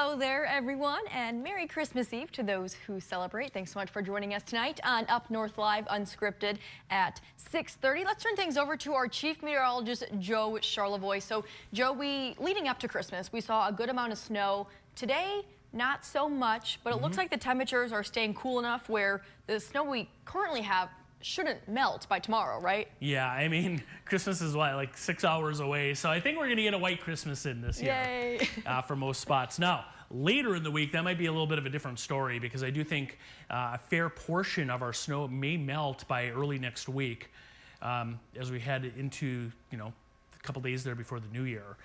Hello there, everyone, and Merry Christmas Eve to those who celebrate. Thanks so much for joining us tonight on UpNorthLive Unscripted at 6:30. Let's turn things over to our chief meteorologist, Joe Charlevoix. So, Joe, leading up to Christmas, we saw a good amount of snow. Today, not so much, but it looks like the temperatures are staying cool enough where the snow we currently have shouldn't melt by tomorrow, right? Yeah, I mean, Christmas is what, like 6 hours away, so I think we're going to get a white Christmas in this year for most spots. Now, later in the week, that might be a little bit of a different story because I do think a fair portion of our snow may melt by early next week as we head into, a couple days there before the new year.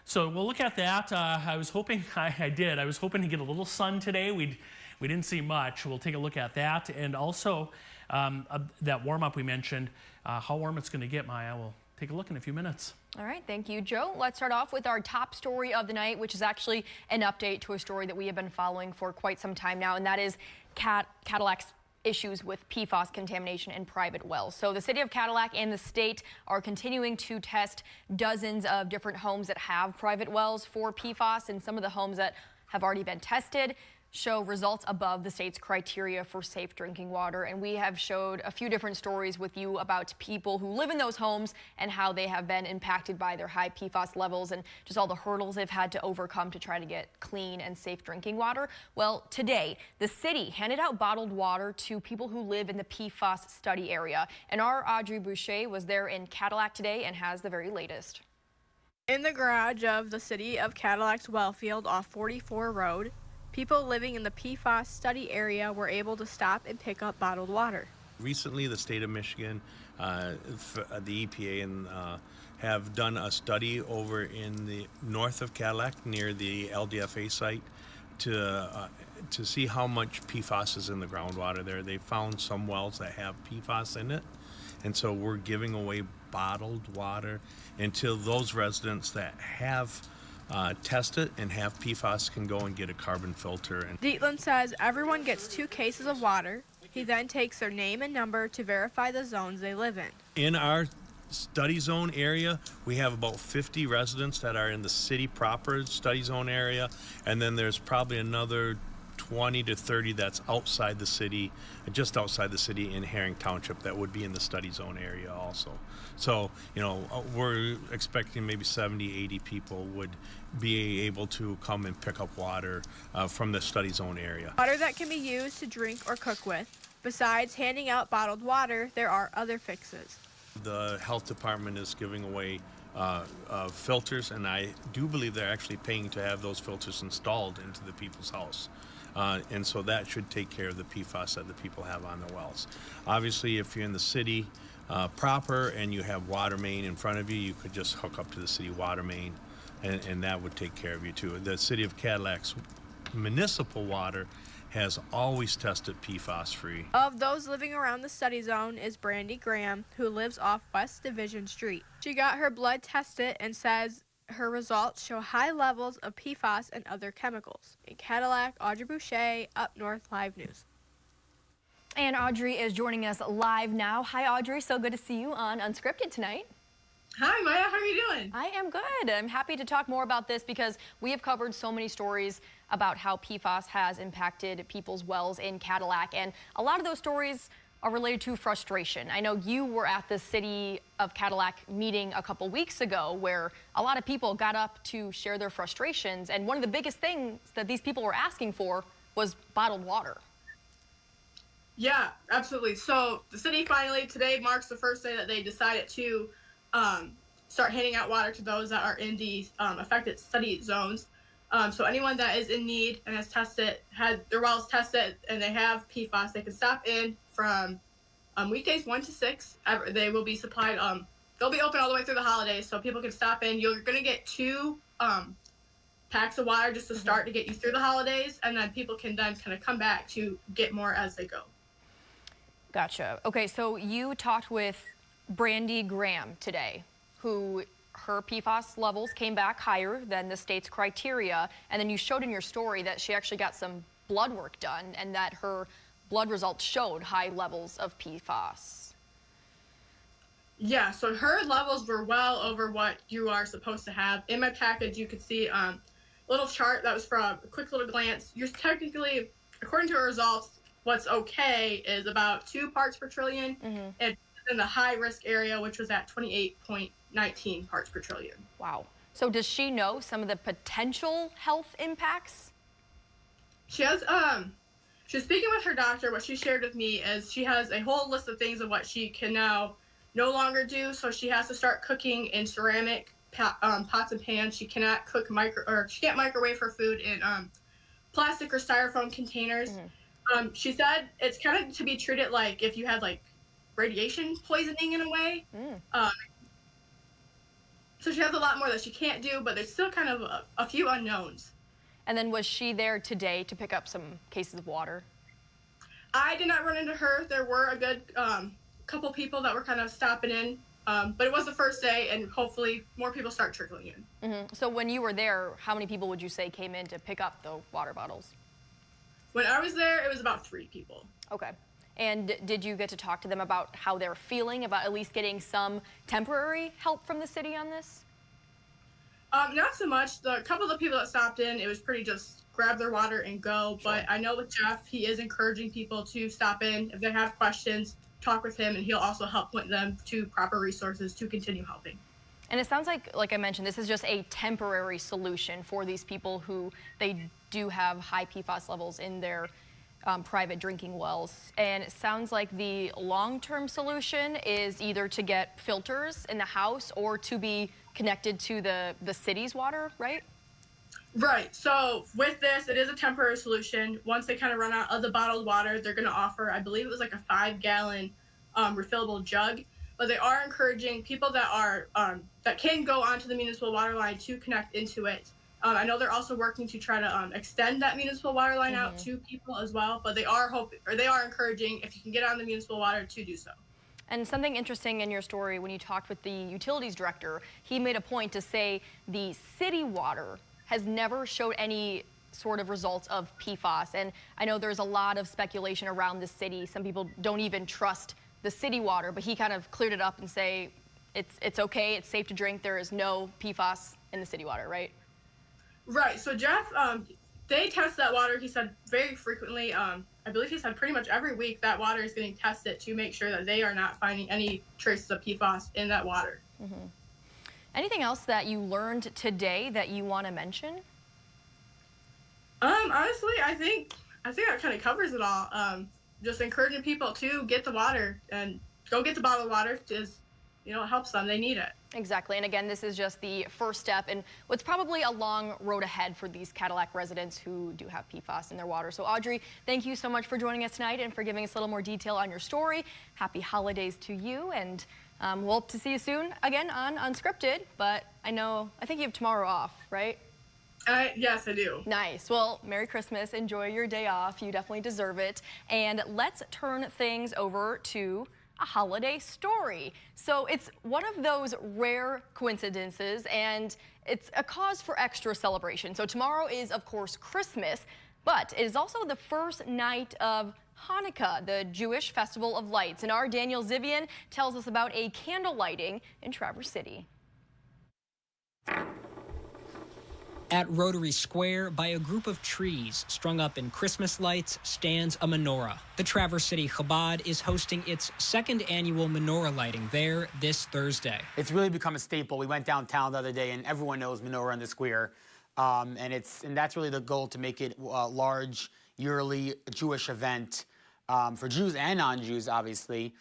So we'll look at that. I was hoping, I was hoping to get a little sun today. We didn't see much. We'll take a look at that. And also that warm-up we mentioned, how warm it's going to get, Maya. We'll take a look in a few minutes. All right, thank you, Joe. Let's start off with our top story of the night, which is actually an update to a story that we have been following for quite some time now, and that is Cadillac's issues with PFAS contamination in private wells. So the city of Cadillac and the state are continuing to test dozens of different homes that have private wells for PFAS, and some of the homes that have already been tested show results above the state's criteria for safe drinking water. And we have showed a few different stories with you about people who live in those homes and how they have been impacted by their high PFAS levels and just all the hurdles they've had to overcome to try to get clean and safe drinking water. Well, today, the city handed out bottled water to people who live in the PFAS study area. And our Audrey Boucher was there in Cadillac today and has the very latest. In the garage of the city of Cadillac's well field off 44 Road, people living in the PFAS study area were able to stop and pick up bottled water. Recently, the state of Michigan, the EPA, and have done a study over in the north of Cadillac near the LDFA site to see how much PFAS is in the groundwater there. They found some wells that have PFAS in it, and so we're giving away bottled water until those residents that have test it and have PFAS can go and get a carbon filter. Dietland says everyone gets 2 cases of water. He then takes their name and number to verify the zones they live in. In our study zone area, we have about 50 residents that are in the city proper study zone area, and then there's probably another 20 to 30 that's outside the city, just outside the city in Herring Township that would be in the study zone area also. So, we're expecting maybe 70, 80 people would be able to come and pick up water from the study zone area. Water that can be used to drink or cook with. Besides handing out bottled water, there are other fixes. The health department is giving away filters, and I do believe they're actually paying to have those filters installed into the people's house. And so that should take care of the PFAS that the people have on their wells. Obviously, if you're in the city proper and you have water main in front of you, you could just hook up to the city water main, and that would take care of you too. The city of Cadillac's municipal water has always tested PFAS free. Of those living around the study zone is Brandy Graham, who lives off West Division Street. She got her blood tested and says her results show high levels of PFAS and other chemicals. In Cadillac, Audrey Boucher, UpNorthLive News. And Audrey is joining us live now. Hi, Audrey. So good to see you on Unscripted tonight. Hi, Maya. How are you doing? I am good. I'm happy to talk more about this because we have covered so many stories about how PFAS has impacted people's wells in Cadillac. And a lot of those stories are related to frustration. I know you were at the city of Cadillac meeting a couple weeks ago where a lot of people got up to share their frustrations. And one of the biggest things that these people were asking for was bottled water. Yeah, absolutely. So the city finally, today marks the first day that they decided to start handing out water to those that are in the affected study zones. So anyone that is in need and has had their wells tested and they have PFAS, they can stop in from weekdays 1 to 6. They will be supplied. They'll be open all the way through the holidays, so people can stop in. You're going to get 2 packs of water just to start to get you through the holidays, and then people can then kind of come back to get more as they go. Gotcha. Okay, so you talked with Brandy Graham today, who her PFAS levels came back higher than the state's criteria, and then you showed in your story that she actually got some blood work done and that her blood results showed high levels of PFAS. Yeah, so her levels were well over what you are supposed to have. In my package, you could see little chart that was from a quick little glance. You're technically, according to our results, what's okay is about 2 parts per trillion, and in the high risk area, which was at 28.19 parts per trillion. Wow. So does she know some of the potential health impacts? She has she's speaking with her doctor. What she shared with me is she has a whole list of things of what she can now no longer do. So she has to start cooking in ceramic pots and pans. She cannot cook she can't microwave her food in plastic or styrofoam containers. She said it's kind of to be treated like if you had like radiation poisoning in a way. So she has a lot more that she can't do, but there's still kind of a few unknowns. And then was she there today to pick up some cases of water? I did not run into her. There were a good couple people that were kind of stopping in, but it was the first day, and hopefully more people start trickling in. So when you were there, how many people would you say came in to pick up the water bottles? When I was there, it was about 3 people. Okay. And did you get to talk to them about how they're feeling about at least getting some temporary help from the city on this? Not so much. The couple of the people that stopped in, it was pretty just grab their water and go. Sure. But I know with Jeff, he is encouraging people to stop in. If they have questions, talk with him, and he'll also help point them to proper resources to continue helping. And it sounds like I mentioned, this is just a temporary solution for these people who they do have high PFAS levels in their private drinking wells. And it sounds like the long-term solution is either to get filters in the house or to be connected to the city's water, right? Right. So with this, it is a temporary solution. Once they kind of run out of the bottled water, they're going to offer, I believe it was like a 5-gallon refillable jug. But they are encouraging people that are that can go onto the municipal water line to connect into it. I know they're also working to try to extend that municipal water line out to people as well. But they are encouraging, if you can get on the municipal water, to do so. And something interesting in your story, when you talked with the utilities director, he made a point to say the city water has never showed any sort of results of PFAS. And I know there's a lot of speculation around the city. Some people don't even trust the city water, but he kind of cleared it up and say it's okay, it's safe to drink. There is no PFAS in the city water, right? Right. So Jeff, they test that water, he said, very frequently. I believe he said pretty much every week that water is getting tested to make sure that they are not finding any traces of PFAS in that water. Anything else that you learned today that you want to mention? Honestly, I think that kind of covers it all. Just encouraging people to get the water and go get the bottled water, because it helps them. They need it. Exactly. And again, this is just the first step in what's probably a long road ahead for these Cadillac residents who do have PFAS in their water. So Audrey, thank you so much for joining us tonight and for giving us a little more detail on your story. Happy holidays to you, and we'll hope to see you soon again on Unscripted. But I think you have tomorrow off, right? Yes, I do. Nice. Well, Merry Christmas. Enjoy your day off. You definitely deserve it. And let's turn things over to a holiday story. So it's one of those rare coincidences, and it's a cause for extra celebration. So tomorrow is, of course, Christmas, but it is also the first night of Hanukkah, the Jewish festival of lights. And our Daniel Zivian tells us about a candle lighting in Traverse City. At Rotary Square, by a group of trees strung up in Christmas lights, stands a menorah. The Traverse City Chabad is hosting its second annual menorah lighting there this Thursday. It's really become a staple. We went downtown the other day, and everyone knows menorah in the square. And that's really the goal, to make it a large, yearly Jewish event for Jews and non-Jews, obviously,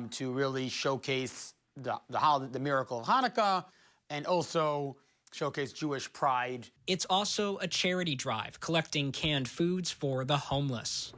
to really showcase the miracle of Hanukkah, and also showcase Jewish pride. It's also a charity drive, collecting canned foods for the homeless.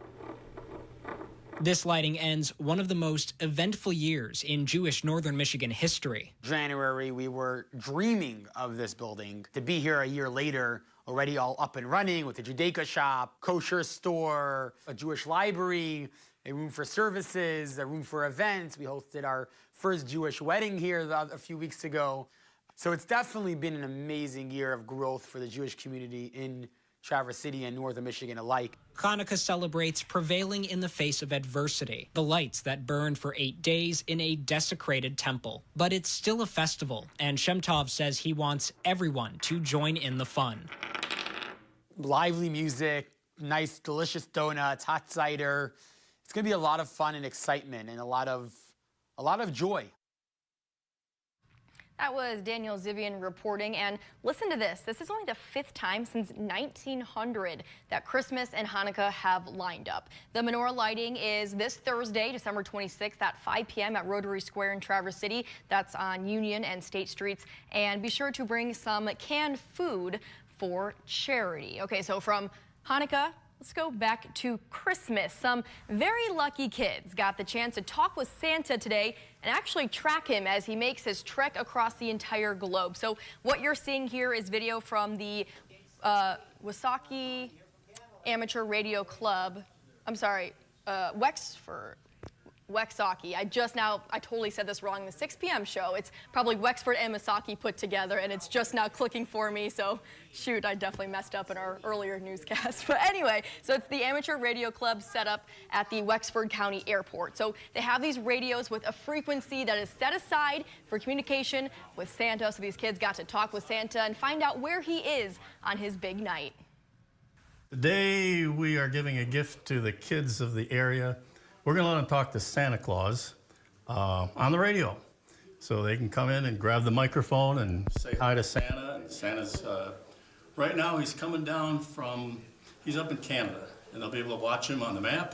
This lighting ends one of the most eventful years in Jewish Northern Michigan history. January, we were dreaming of this building. To be here a year later, already all up and running with a Judaica shop, kosher store, a Jewish library, a room for services, a room for events. We hosted our first Jewish wedding here a few weeks ago. So it's definitely been an amazing year of growth for the Jewish community in Traverse City and Northern Michigan alike. Hanukkah celebrates prevailing in the face of adversity, the lights that burn for 8 days in a desecrated temple. But it's still a festival, and Shem Tov says he wants everyone to join in the fun. lively music, nice, delicious donuts, hot cider. It's going to be a lot of fun and excitement and a lot of joy. That was Daniel Zivian reporting, and listen to this. This is only the 5th time since 1900 that Christmas and Hanukkah have lined up. The menorah lighting is this Thursday, December 26th at 5 p.m. at Rotary Square in Traverse City. That's on Union and State Streets. And be sure to bring some canned food for charity. Okay, so from Hanukkah, let's go back to Christmas. Some very lucky kids got the chance to talk with Santa today and actually track him as he makes his trek across the entire globe. So what you're seeing here is video from the Wasaki Amateur Radio Club. I'm sorry, Wexaki. I totally said this wrong in the 6 p.m. show. It's probably Wexford and Misaki put together, and it's just now clicking for me. So, shoot, I definitely messed up in our earlier newscast. But anyway, so it's the Amateur Radio Club set up at the Wexford County Airport. So they have these radios with a frequency that is set aside for communication with Santa. So these kids got to talk with Santa and find out where he is on his big night. Today, we are giving a gift to the kids of the area. We're going to let them talk to Santa Claus on the radio. So they can come in and grab the microphone and say hi to Santa. And Santa's, right now he's coming down he's up in Canada, and they'll be able to watch him on the map.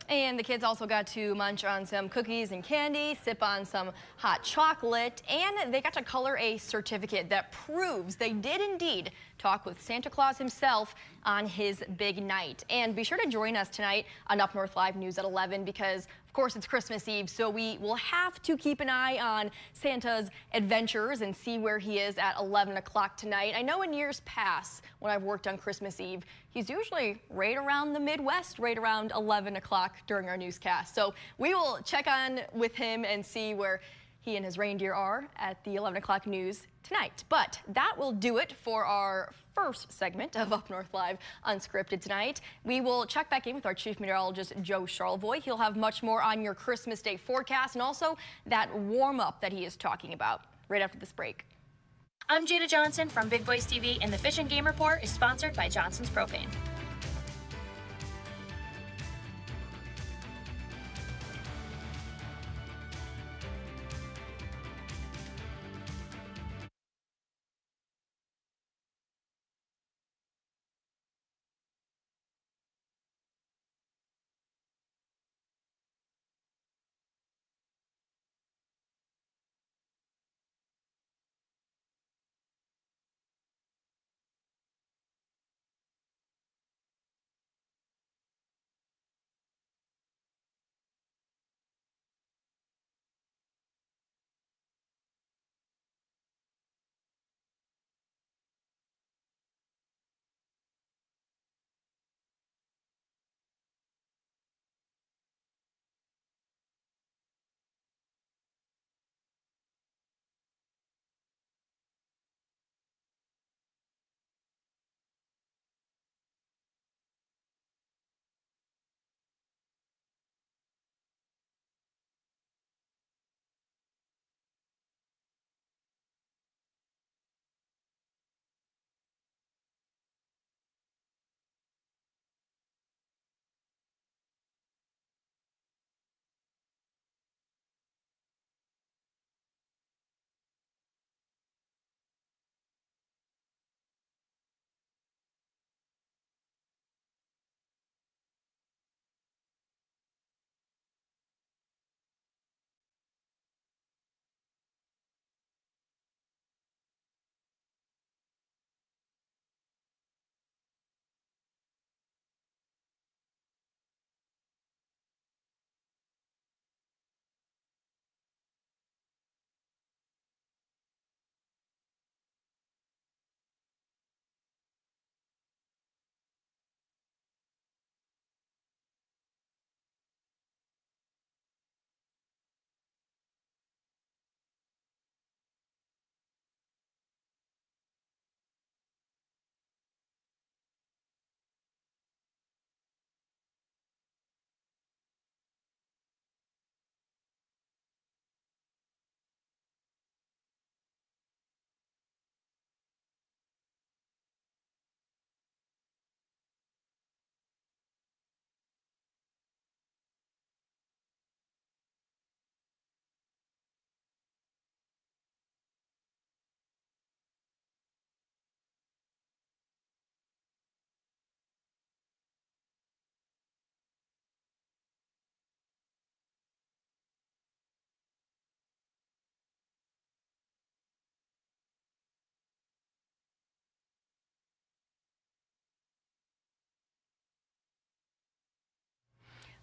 And the kids also got to munch on some cookies and candy, sip on some hot chocolate, and they got to color a certificate that proves they did indeed talk with Santa Claus himself on his big night. And be sure to join us tonight on Up North Live News at 11 because, of course, it's Christmas Eve, so we will have to keep an eye on Santa's adventures and see where he is at 11 o'clock tonight. I know in years past, when I've worked on Christmas Eve, he's usually right around the Midwest, right around 11 o'clock during our newscast. So we will check on with him and see where he and his reindeer are at the 11 o'clock news tonight. But that will do it for our first segment of Up North Live Unscripted tonight. We will check back in with our chief meteorologist, Joe Charlevoix. He'll have much more on your Christmas Day forecast and also that warm-up that he is talking about right after this break. I'm Jada Johnson from Big Boys TV, and the Fish and Game Report is sponsored by Johnson's Propane.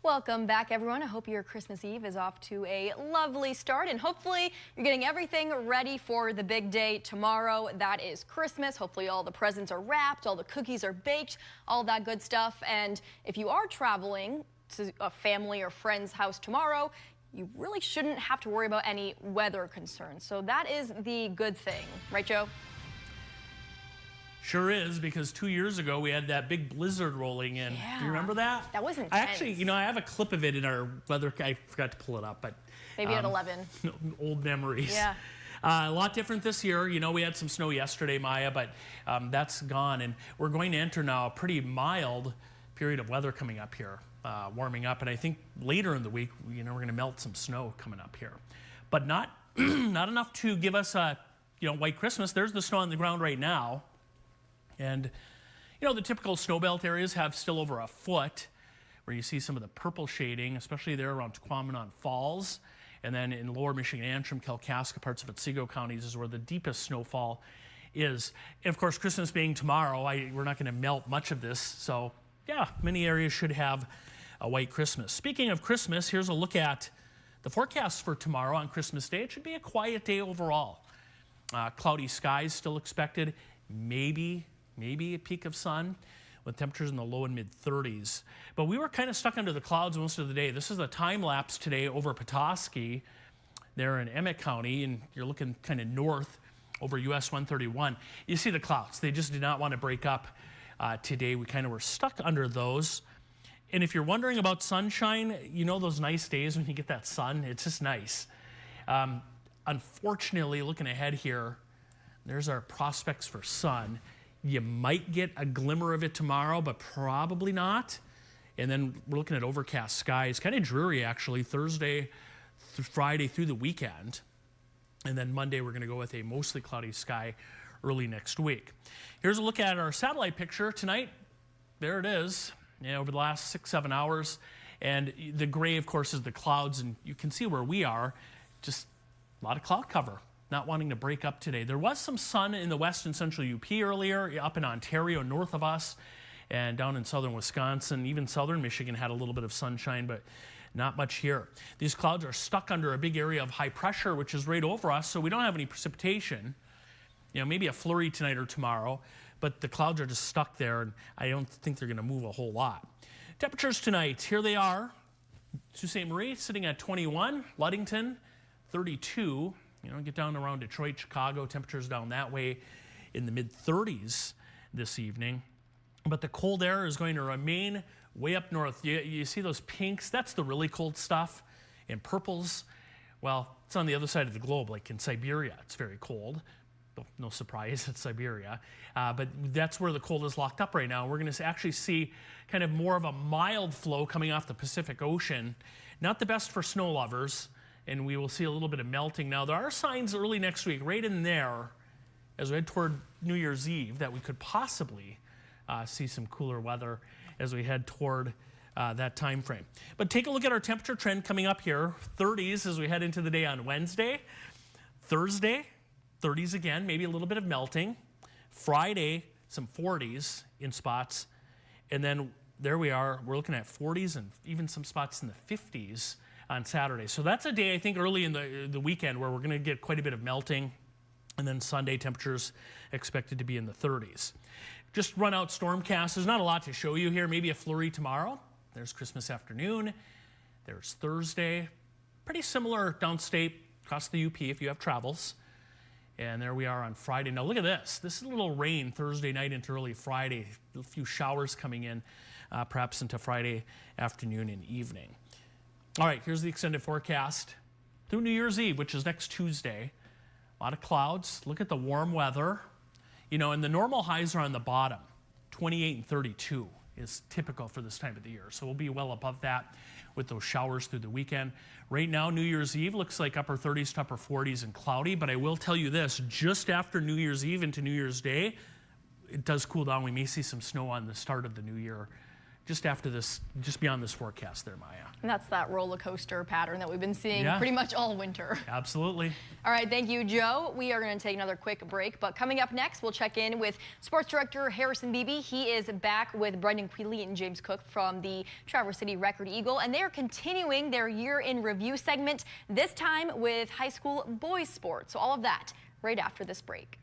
Welcome back, everyone. I hope your Christmas Eve is off to a lovely start, and hopefully you're getting everything ready for the big day tomorrow. That is Christmas. Hopefully all the presents are wrapped, all the cookies are baked, all that good stuff. And if you are traveling to a family or friend's house tomorrow, you really shouldn't have to worry about any weather concerns. So that is the good thing, right, Joe? Sure is, because 2 years ago we had that big blizzard rolling in. Yeah. Do you remember that? That was intense. I actually, I have a clip of it in our weather. I forgot to pull it up, but Maybe at 11. Old memories. Yeah. A lot different this year. We had some snow yesterday, Maya, but that's gone, and we're going to enter now a pretty mild period of weather coming up here, warming up, and I think later in the week, we're going to melt some snow coming up here, but not not enough to give us a white Christmas. There's the snow on the ground right now. And, the typical snowbelt areas have still over a foot, where you see some of the purple shading, especially there around Quamanon Falls. And then in lower Michigan, Antrim, Kalkaska, parts of Otsego counties is where the deepest snowfall is. And of course, Christmas being tomorrow, we're not going to melt much of this. So, yeah, many areas should have a white Christmas. Speaking of Christmas, here's a look at the forecast for tomorrow on Christmas Day. It should be a quiet day overall. Cloudy skies still expected, maybe a peak of sun with temperatures in the low and mid 30s. But we were kind of stuck under the clouds most of the day. This is a time lapse today over Petoskey there in Emmett County, and you're looking kind of north over US 131. You see the clouds. They just did not want to break up today. We kind of were stuck under those. And if you're wondering about sunshine, those nice days when you get that sun, it's just nice. Unfortunately, looking ahead here, there's our prospects for sun. You might get a glimmer of it tomorrow, but probably not. And then we're looking at overcast skies, kind of dreary actually, Thursday through Friday through the weekend. And then Monday we're going to go with a mostly cloudy sky early next week. Here's a look at our satellite picture tonight. There it is, over the last 6-7 hours. And the gray, of course, is the clouds, and you can see where we are, just a lot of cloud cover. Not wanting to break up today. There was some sun in the west and central UP earlier, up in Ontario, north of us, and down in southern Wisconsin. Even southern Michigan had a little bit of sunshine, but not much here. These clouds are stuck under a big area of high pressure, which is right over us, so we don't have any precipitation. Maybe a flurry tonight or tomorrow, but the clouds are just stuck there, and I don't think they're going to move a whole lot. Temperatures tonight, here they are. Sault Ste. Marie sitting at 21, Ludington 32. Get down around Detroit, Chicago, temperatures down that way in the mid-30s this evening. But the cold air is going to remain way up north. You see those pinks? That's the really cold stuff. And purples, well, it's on the other side of the globe, like in Siberia. It's very cold. No surprise, it's Siberia. But that's where the cold is locked up right now. We're going to actually see kind of more of a mild flow coming off the Pacific Ocean. Not the best for snow lovers. And we will see a little bit of melting. Now, there are signs early next week, right in there, as we head toward New Year's Eve, that we could possibly see some cooler weather as we head toward that time frame. But take a look at our temperature trend coming up here. 30s as we head into the day on Wednesday. Thursday, 30s again, maybe a little bit of melting. Friday, some 40s in spots. And then there we are. We're looking at 40s and even some spots in the 50s on Saturday. So that's a day, I think, early in the weekend where we're going to get quite a bit of melting. And then Sunday, temperatures expected to be in the 30s. Just run out stormcast. There's not a lot to show you here. Maybe a flurry tomorrow. There's Christmas afternoon. There's Thursday. Pretty similar downstate across the UP if you have travels. And there we are on Friday. Now look at this. This is a little rain Thursday night into early Friday. A few showers coming in, perhaps into Friday afternoon and evening. All right, here's the extended forecast through New Year's Eve, which is next Tuesday. A lot of clouds. Look at the warm weather. And the normal highs are on the bottom. 28 and 32 is typical for this time of the year. So we'll be well above that with those showers through the weekend. Right now, New Year's Eve looks like upper 30s to upper 40s and cloudy. But I will tell you this, just after New Year's Eve into New Year's Day, it does cool down. We may see some snow on the start of the new year just after this, just beyond this forecast there, Maya. And that's that roller coaster pattern that we've been seeing Yeah. pretty much all winter. Absolutely. All right, thank you, Joe. We are going to take another quick break, but coming up next, we'll check in with Sports Director Harrison Beebe. He is back with Brendan Quealy and James Cook from the Traverse City Record Eagle, and they are continuing their year in review segment, this time with high school boys sports. So all of that right after this break.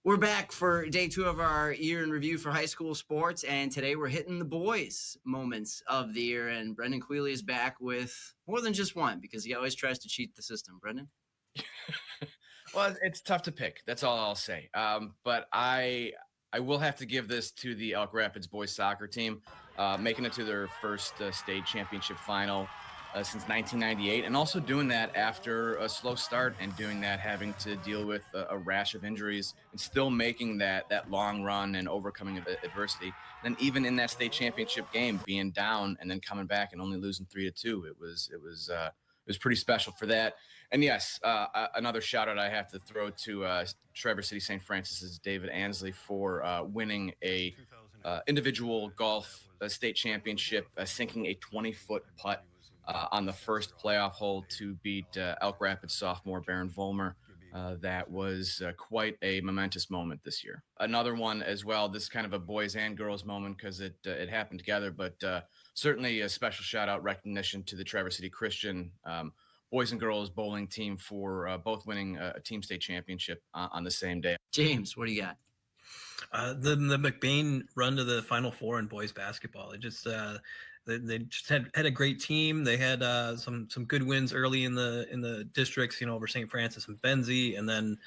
We're back for day 2 of our year in review for high school sports, and today we're hitting the boys' moments of the year. And Brendan Quealy is back with more than just one because he always tries to cheat the system. Brendan? Well, it's tough to pick. That's all I'll say. But I will have to give this to the Elk Rapids boys soccer team, making it to their first state championship final since 1998, and also doing that after a slow start and doing that having to deal with a rash of injuries and still making that long run and overcoming adversity. Then even in that state championship game, being down and then coming back and only losing 3-2, it was pretty special for that. And yes, another shout out I have to throw to Traverse City St. Francis's David Ansley for winning a individual golf state championship, sinking a 20-foot putt on the first playoff hole to beat Elk Rapids sophomore Baron Vollmer. That was quite a momentous moment this year. Another one as well, this is kind of a boys and girls moment because it happened together, but certainly a special shout out recognition to the Traverse City Christian boys and girls bowling team for both winning a team state championship on the same day. James, what do you got? The McBain run to the Final Four in boys basketball. It just They just had a great team. They had some good wins early in the districts, over St. Francis and Benzie, and then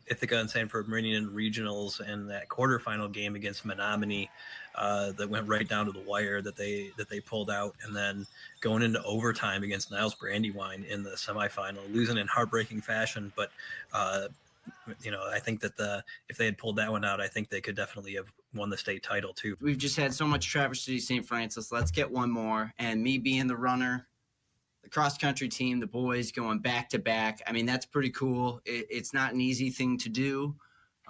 Ithaca and Sanford Meridian regionals, and that quarterfinal game against Menominee that went right down to the wire that they pulled out, and then going into overtime against Niles Brandywine in the semifinal, losing in heartbreaking fashion. But I think that if they had pulled that one out, I think they could definitely have won the state title too. We've just had so much Traverse City St. Francis. Let's get one more. And me being the runner, the cross-country team, the boys going back-to-back. I mean, that's pretty cool. It's not an easy thing to do.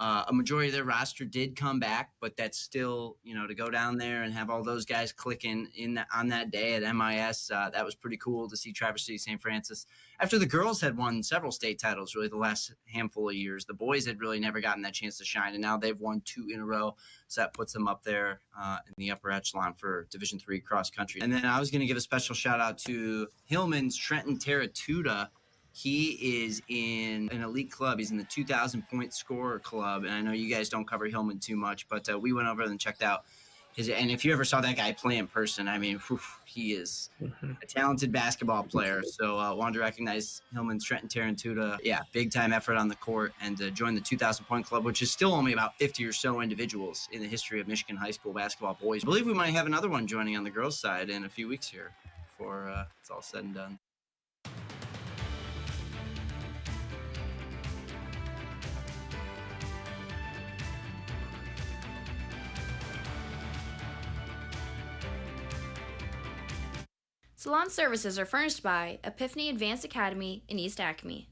A majority of their roster did come back, but that's still, to go down there and have all those guys clicking on that day at MIS, that was pretty cool to see Traverse City St. Francis. After the girls had won several state titles really the last handful of years, the boys had really never gotten that chance to shine, and now they've won 2 in a row, so that puts them up there in the upper echelon for Division III cross country. And then I was going to give a special shout out to Hillman's Trenton Terratuta. He is in an elite club. He's in the 2,000-point scorer club, and I know you guys don't cover Hillman too much, but we went over and checked out his. And if you ever saw that guy play in person, I mean, he is a talented basketball player. So wanted to recognize Hillman's Trenton Terratuta. Yeah, big-time effort on the court, and join the 2,000-point club, which is still only about 50 or so individuals in the history of Michigan high school basketball boys. I believe we might have another one joining on the girls' side in a few weeks here before it's all said and done. Salon services are furnished by Epiphany Advanced Academy in East Acme.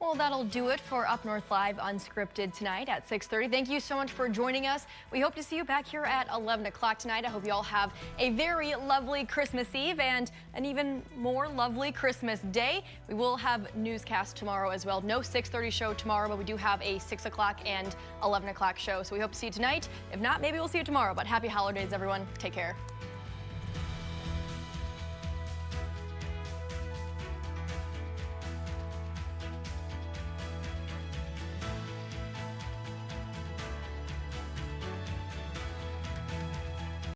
Well, that'll do it for Up North Live Unscripted tonight at 6:30. Thank you so much for joining us. We hope to see you back here at 11 o'clock tonight. I hope you all have a very lovely Christmas Eve and an even more lovely Christmas Day. We will have newscast tomorrow as well. No 6:30 show tomorrow, but we do have a 6 o'clock and 11 o'clock show. So we hope to see you tonight. If not, maybe we'll see you tomorrow. But happy holidays, everyone. Take care.